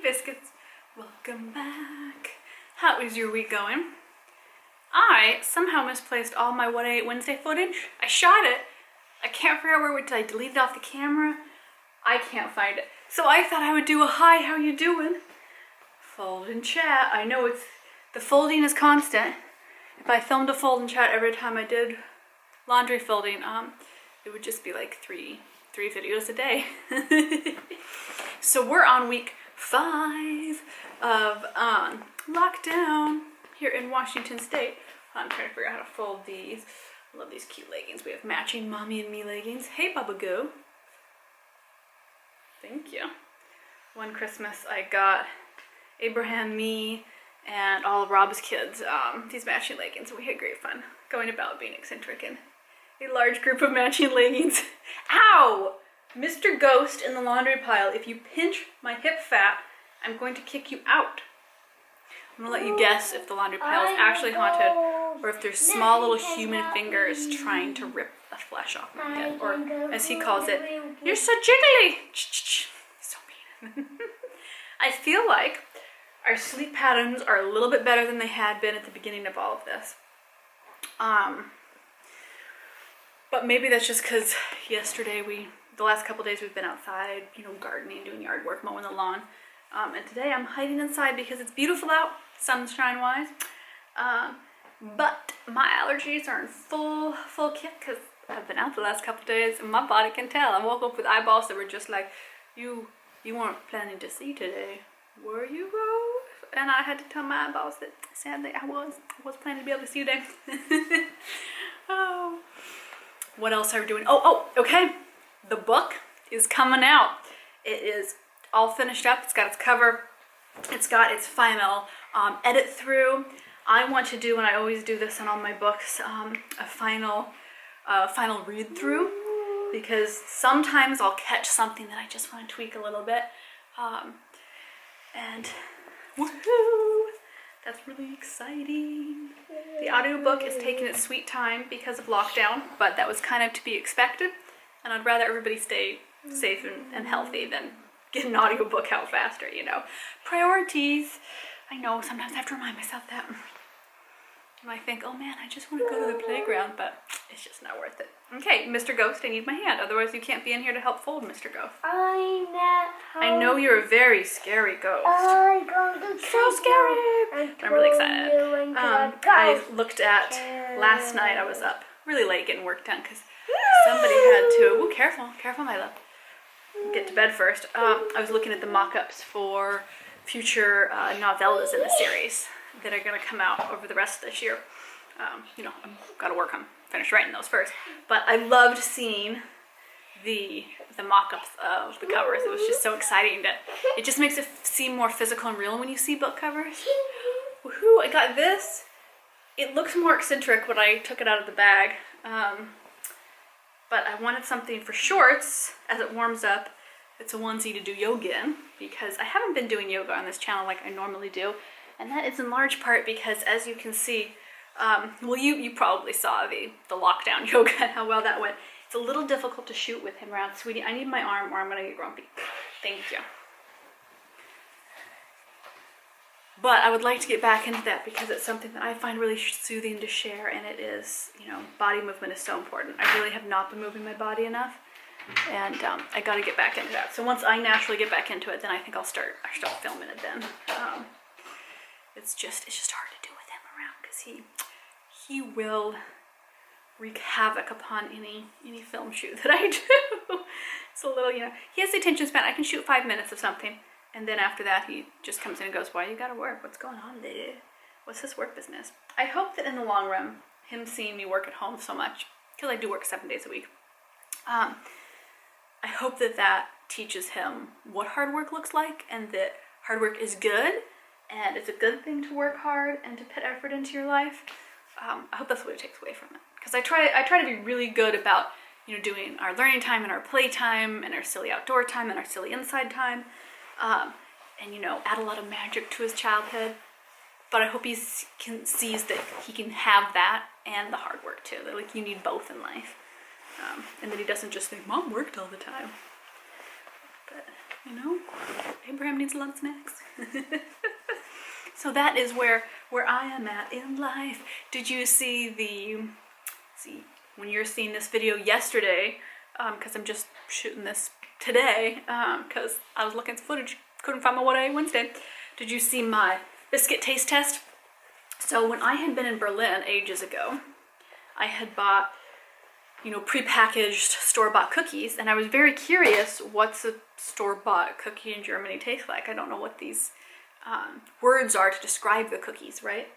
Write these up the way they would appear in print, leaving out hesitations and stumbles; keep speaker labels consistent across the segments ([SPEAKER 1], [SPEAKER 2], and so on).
[SPEAKER 1] Biscuits, welcome back. How is your week going? I somehow misplaced all my What I Ate Wednesday footage. I shot it. I can't figure out where did I delete it off the camera. I can't find it. So I thought I would do a hi, how you doing? Fold and chat. I know it's, the folding is constant. If I filmed a fold and chat every time I did laundry folding, it would just be like three videos a day. So we're on week 5 of lockdown here in Washington State. I'm trying to figure out how to fold these. I love these cute leggings. We have matching mommy and me leggings. Hey, Bubba Goo. Thank you. One Christmas I got Abraham, me, and all of Rob's kids these matching leggings. We had great fun going about being eccentric in a large group of matching leggings. Ow! Mr. Ghost in the laundry pile, if you pinch my hip fat, I'm going to kick you out. I'm gonna let you guess if the laundry pile is actually haunted or if there's small little human fingers trying to rip the flesh off my head. Or as he calls it, you're so jiggly! So mean. I feel like our sleep patterns are a little bit better than they had been at the beginning of all of this. But maybe that's just because yesterday the last couple days we've been outside, you know, gardening, doing yard work, mowing the lawn. And today I'm hiding inside because it's beautiful out, sunshine-wise. But my allergies are in full kick because I've been out the last couple days and my body can tell. I woke up with eyeballs that were just like, you weren't planning to see today, were you, Rose? And I had to tell my eyeballs that sadly I was planning to be able to see you today. Oh. What else are we doing? Oh, okay. The book is coming out. It is all finished up. It's got its cover. It's got its final edit through. I want to do, and I always do this on all my books, a final read through, because sometimes I'll catch something that I just want to tweak a little bit. And woohoo! That's really exciting. The audiobook is taking its sweet time because of lockdown, but that was kind of to be expected. And I'd rather everybody stay safe and healthy than get an audiobook out faster, you know. Priorities. I know, sometimes I have to remind myself that. And I think, oh man, I just want to go to the playground, but it's just not worth it. Okay, Mr. Ghost, I need my hand. Otherwise you can't be in here to help fold, Mr. Ghost. I know you're a very scary ghost. So scary! I'm really excited. I looked at, last night I was up really late getting work done because somebody had to, ooh, careful my love. Get to bed first. I was looking at the mock-ups for future novellas in the series that are going to come out over the rest of this year. You know, I've got to finish writing those first. But I loved seeing the mock-ups of the covers. It was just so exciting that it just makes it seem more physical and real when you see book covers. Woohoo! I got this. It looks more eccentric when I took it out of the bag. But I wanted something for shorts as it warms up. It's a onesie to do yoga in because I haven't been doing yoga on this channel like I normally do. And that is in large part because, as you can see, well, you probably saw the lockdown yoga and how well that went. It's a little difficult to shoot with him around. Sweetie, I need my arm or I'm gonna get grumpy. Thank you. But I would like to get back into that because it's something that I find really soothing to share, and it is, you know, body movement is so important. I really have not been moving my body enough, and I got to get back into that. So once I naturally get back into it, then I think I'll start filming it then. It's just hard to do with him around because he will wreak havoc upon any film shoot that I do. It's a little, you know, he has the attention span. I can shoot 5 minutes of something. And then after that, he just comes in and goes, why you gotta work? What's going on there? What's this work business? I hope that in the long run, him seeing me work at home so much, because I do work 7 days a week, I hope that teaches him what hard work looks like and that hard work is good and it's a good thing to work hard and to put effort into your life. I hope that's what it takes away from it. Because I try to be really good about, you know, doing our learning time and our play time and our silly outdoor time and our silly inside time. And, you know, add a lot of magic to his childhood. But I hope he sees that he can have that and the hard work too. That, like, you need both in life. And that he doesn't just think, Mom worked all the time. But You know, Abraham needs a lot of snacks. So that is where I am at in life. Did you see when you're seeing this video yesterday, because I'm just shooting this today, because I was looking at footage, couldn't find my What I Ate Wednesday. Did you see my biscuit taste test? So when I had been in Berlin ages ago, I had bought, prepackaged store-bought cookies, and I was very curious what's a store-bought cookie in Germany taste like. I don't know what these words are to describe the cookies, right?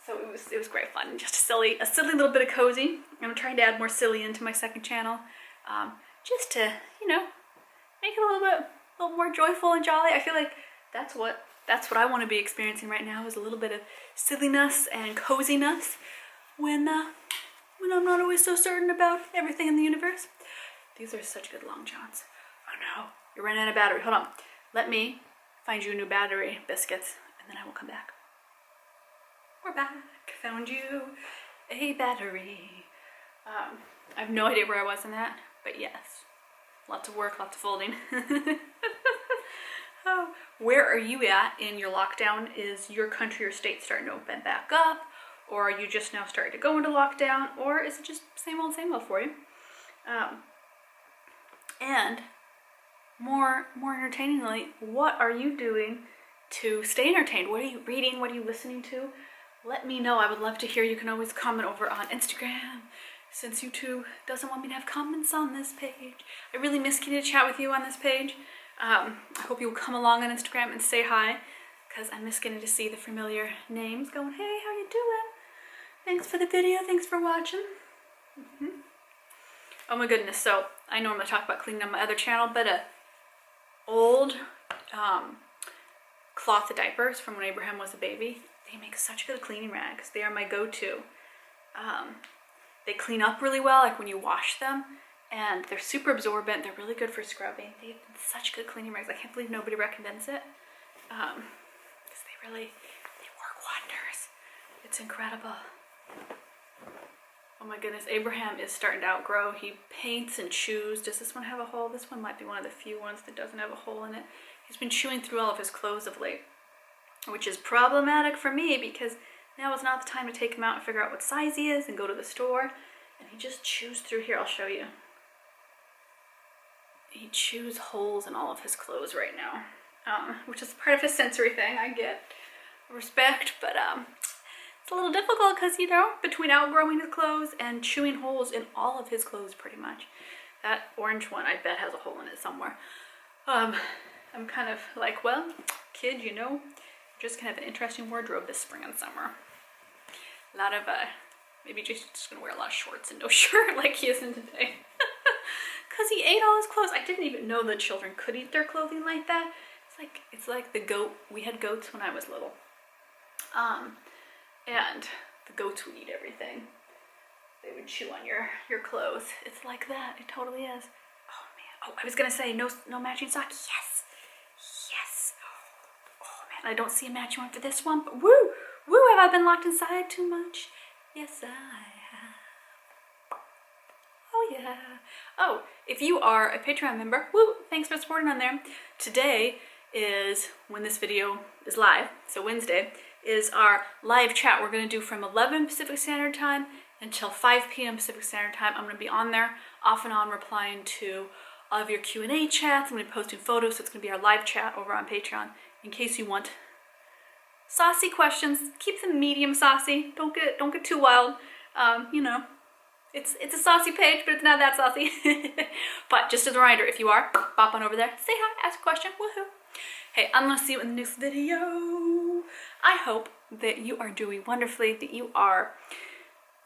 [SPEAKER 1] So it was great fun, just a silly little bit of cozy. I'm trying to add more silly into my second channel, just to make it a little more joyful and jolly. I feel like that's what I want to be experiencing right now, is a little bit of silliness and coziness when I'm not always so certain about everything in the universe. These are such good long johns. Oh no, you're running out of battery. Hold on. Let me find you a new battery, biscuits, and then I will come back. We're back. Found you a battery. I have no idea where I was in that, but yes. Lots of work, lots of folding. Oh, where are you at in your lockdown? Is your country or state starting to open back up? Or are you just now starting to go into lockdown? Or is it just same old for you? And more entertainingly, what are you doing to stay entertained? What are you reading? What are you listening to? Let me know. I would love to hear. You can always comment over on Instagram, since YouTube doesn't want me to have comments on this page. I really miss getting to chat with you on this page. I hope you'll come along on Instagram and say hi, because I miss getting to see the familiar names going, hey, how you doing? Thanks for the video, thanks for watching. Oh my goodness, so I normally talk about cleaning up my other channel, but old cloth diapers from when Abraham was a baby, they make such good cleaning rags. They are my go-to. They clean up really well, like when you wash them, and they're super absorbent. They're really good for scrubbing. They've been such good cleaning rags. I can't believe nobody recommends it, because they work wonders. It's incredible. Oh my goodness, Abraham is starting to outgrow. He paints and chews. Does this one have a hole? This one might be one of the few ones that doesn't have a hole in it. He's been chewing through all of his clothes of late, which is problematic for me, because now is not the time to take him out and figure out what size he is and go to the store. And he just chews through here. I'll show you. He chews holes in all of his clothes right now, which is part of his sensory thing. I get respect, but it's a little difficult because, between outgrowing his clothes and chewing holes in all of his clothes pretty much. That orange one, I bet, has a hole in it somewhere. I'm kind of like, well, kid, you're just gonna have an interesting wardrobe this spring and summer. A lot of, maybe just gonna wear a lot of shorts and no shirt like he isn't today. Because he ate all his clothes. I didn't even know that children could eat their clothing like that. It's like the goat. We had goats when I was little. And the goats would eat everything. They would chew on your clothes. It's like that. It totally is. Oh man. Oh, I was gonna say no matching socks. Yes. Oh man, I don't see a matching one for this one. But woo, have I been locked inside too much? Yes, I have. Oh yeah. Oh, if you are a Patreon member, woo, thanks for supporting on there. Today is when this video is live, so Wednesday, is our live chat we're going to do from 11 Pacific Standard Time until 5 p.m. Pacific Standard Time. I'm going to be on there off and on replying to all of your Q&A chats. I'm going to be posting photos, so it's going to be our live chat over on Patreon in case you want saucy questions. Keep them medium saucy. Don't get too wild. It's a saucy page, but it's not that saucy. But just as a reminder, if you are, pop on over there, say hi, ask a question, woohoo. Hey, I'm gonna see you in the next video. I hope that you are doing wonderfully, that you are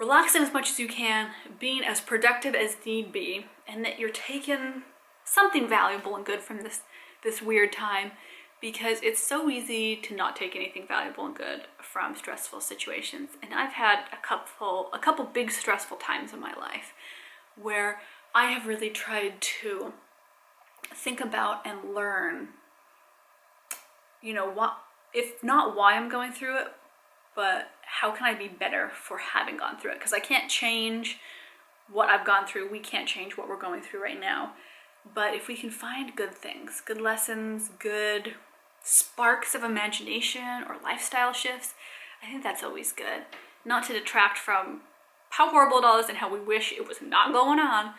[SPEAKER 1] relaxing as much as you can, being as productive as need be, and that you're taking something valuable and good from this weird time, because it's so easy to not take anything valuable and good from stressful situations. And I've had a couple big stressful times in my life where I have really tried to think about and learn, what, if not why I'm going through it, but how can I be better for having gone through it? Because I can't change what I've gone through. We can't change what we're going through right now. But if we can find good things, good lessons, good sparks of imagination or lifestyle shifts, I think that's always good. Not to detract from how horrible it all is and how we wish it was not going on,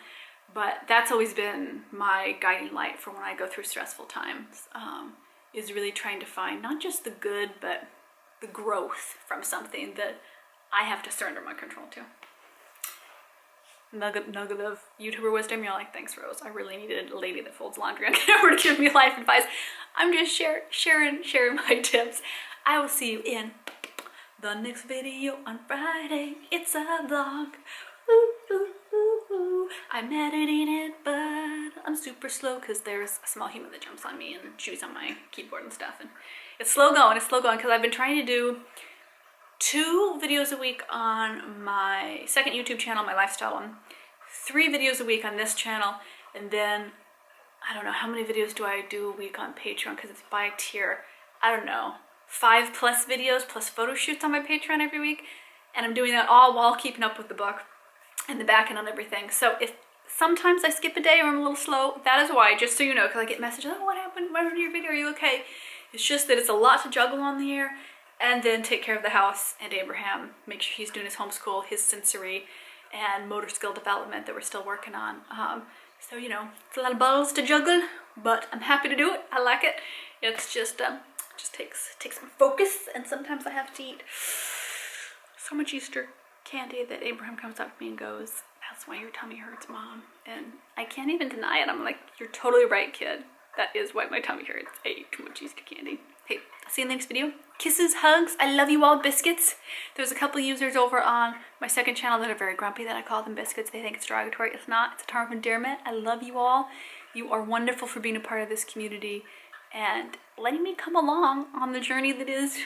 [SPEAKER 1] but that's always been my guiding light for when I go through stressful times, is really trying to find not just the good, but the growth from something that I have to surrender my control to. Nugget of YouTuber wisdom. You're like, thanks, Rose. I really needed a lady that folds laundry on camera to give me life advice. I'm just sharing my tips. I will see you in the next video on Friday. It's a vlog. Ooh, ooh, ooh, ooh. I'm editing it, but I'm super slow because there's a small human that jumps on me and chews on my keyboard and stuff. And it's slow going because I've been trying to do 2 videos a week on my second YouTube channel, my lifestyle one, 3 videos a week on this channel, and then I don't know how many videos do I do a week on Patreon because it's by tier. I don't know, 5+ videos plus photo shoots on my Patreon every week, and I'm doing that all while keeping up with the book and the back end on everything. So if sometimes I skip a day or I'm a little slow, that is why, just so you know, because I get messages, oh, what happened? What happened to your video? Are you okay? It's just that it's a lot to juggle on the air, and then take care of the house and Abraham, make sure he's doing his homeschool, his sensory, and motor skill development that we're still working on. So, you know, it's a lot of balls to juggle, but I'm happy to do it. I like it. It's just takes some focus, and sometimes I have to eat so much Easter candy that Abraham comes up to me and goes, that's why your tummy hurts, Mom. And I can't even deny it. I'm like, you're totally right, kid. That is why my tummy hurts. I ate too much Easter candy. Hey, I'll see you in the next video. Kisses, hugs, I love you all, biscuits. There's a couple users over on my second channel that are very grumpy that I call them biscuits. They think it's derogatory. It's not. It's a term of endearment. I love you all. You are wonderful for being a part of this community and letting me come along on the journey that is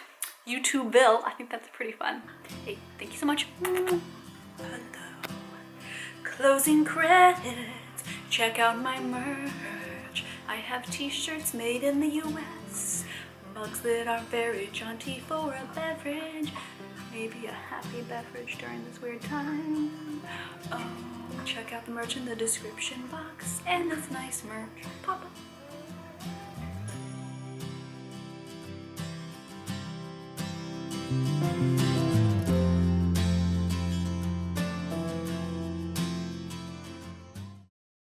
[SPEAKER 1] YouTubeville. I think that's pretty fun. Hey, thank you so much. Hello. Closing credits. Check out my merch. I have t-shirts made in the US. Mugs that are very jaunty for a beverage. Maybe a happy beverage during this weird time. Check out the merch in the description box and this nice merch. Pop up.